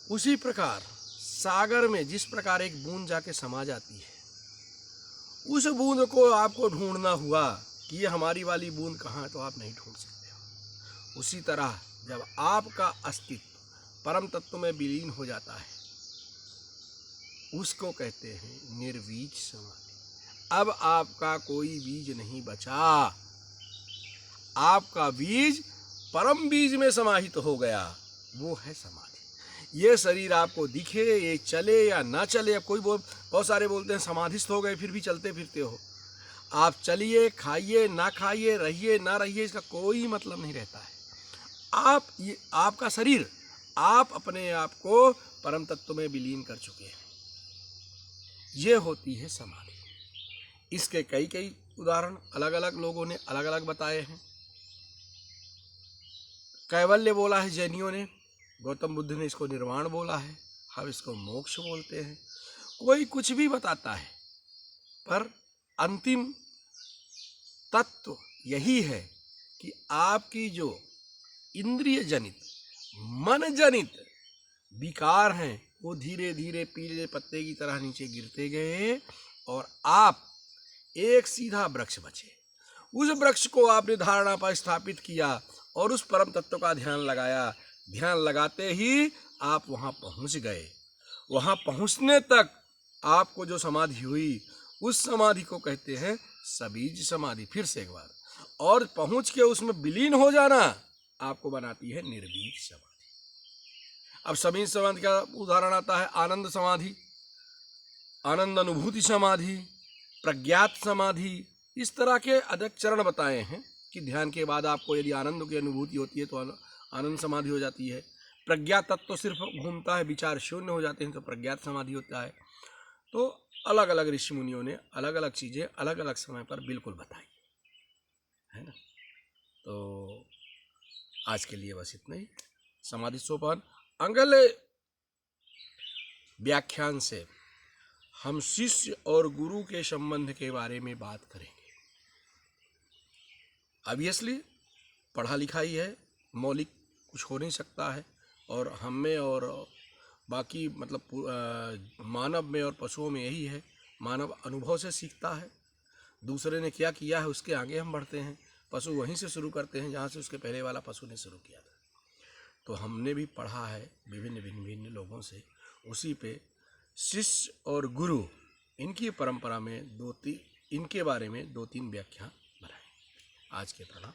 उसी प्रकार सागर में जिस प्रकार एक बूंद जाके समा जाती है, उस बूंद को आपको ढूंढना हुआ कि ये हमारी वाली बूंद कहाँ है, तो आप नहीं ढूंढ सकते हो। उसी तरह जब आपका अस्तित्व परम तत्व में विलीन हो जाता है, उसको कहते हैं निर्बीज समाधि। अब आपका कोई बीज नहीं बचा, आपका बीज परम बीज में समाहित हो गया, वो है समाधि। ये शरीर आपको दिखे, ये चले या ना चले, अब कोई बहुत सारे बोलते हैं समाधिस्थ हो गए फिर भी चलते फिरते हो। आप चलिए, खाइए ना खाइए, रहिए ना रहिए, इसका कोई मतलब नहीं रहता है। ये आपका शरीर, आप अपने आप को परम तत्व में विलीन कर चुके हैं, ये होती है समाधि। इसके कई कई उदाहरण अलग अलग लोगों ने अलग अलग बताए हैं। कैवल्य बोला है जैनियों ने, गौतम बुद्ध ने इसको निर्वाण बोला है, हम इसको मोक्ष बोलते हैं। कोई कुछ भी बताता है, पर अंतिम तत्व यही है कि आपकी जो इंद्रिय जनित, मन जनित विकार हैं, वो धीरे धीरे पीले पत्ते की तरह नीचे गिरते गए और आप एक सीधा वृक्ष बचे। उस वृक्ष को आपने धारणा पर स्थापित किया और उस परम तत्व का ध्यान लगाया। ध्यान लगाते ही आप वहां पहुंच गए। वहां पहुंचने तक आपको जो समाधि हुई, उस समाधि को कहते हैं सबीज समाधि। फिर से एक बार, और पहुंच के उसमें विलीन हो जाना आपको बनाती है निर्बीज समाधि। अब सबीज समाधि का उदाहरण आता है आनंद समाधि, आनंद अनुभूति समाधि, प्रज्ञात समाधि। इस तरह के अधिक चरण बताए हैं कि ध्यान के बाद आपको यदि आनंद की अनुभूति होती है तो आनंद समाधि हो जाती है। प्रज्ञात तत्व तो सिर्फ घूमता है, विचार शून्य हो जाते हैं तो प्रज्ञात समाधि होता है। तो अलग अलग ऋषि मुनियों ने अलग अलग चीज़ें अलग अलग समय पर बिल्कुल बताई है ना। तो आज के लिए बस इतना ही। समाधि सोपान अगले व्याख्यान से हम शिष्य और गुरु के संबंध के बारे में बात करेंगे। ऑब्वियसली पढ़ा लिखा ही है, मौलिक कुछ हो नहीं सकता है, और हम में और बाकी मतलब मानव में और पशुओं में यही है, मानव अनुभव से सीखता है। दूसरे ने क्या किया है उसके आगे हम बढ़ते हैं। पशु वहीं से शुरू करते हैं जहाँ से उसके पहले वाला पशु ने शुरू किया था। तो हमने भी पढ़ा है विभिन्न भिन्न लोगों से, उसी पे शिष्य और गुरु, इनकी परंपरा में इनके बारे में 2-3 व्याख्या बनाए। आज के प्रणाम।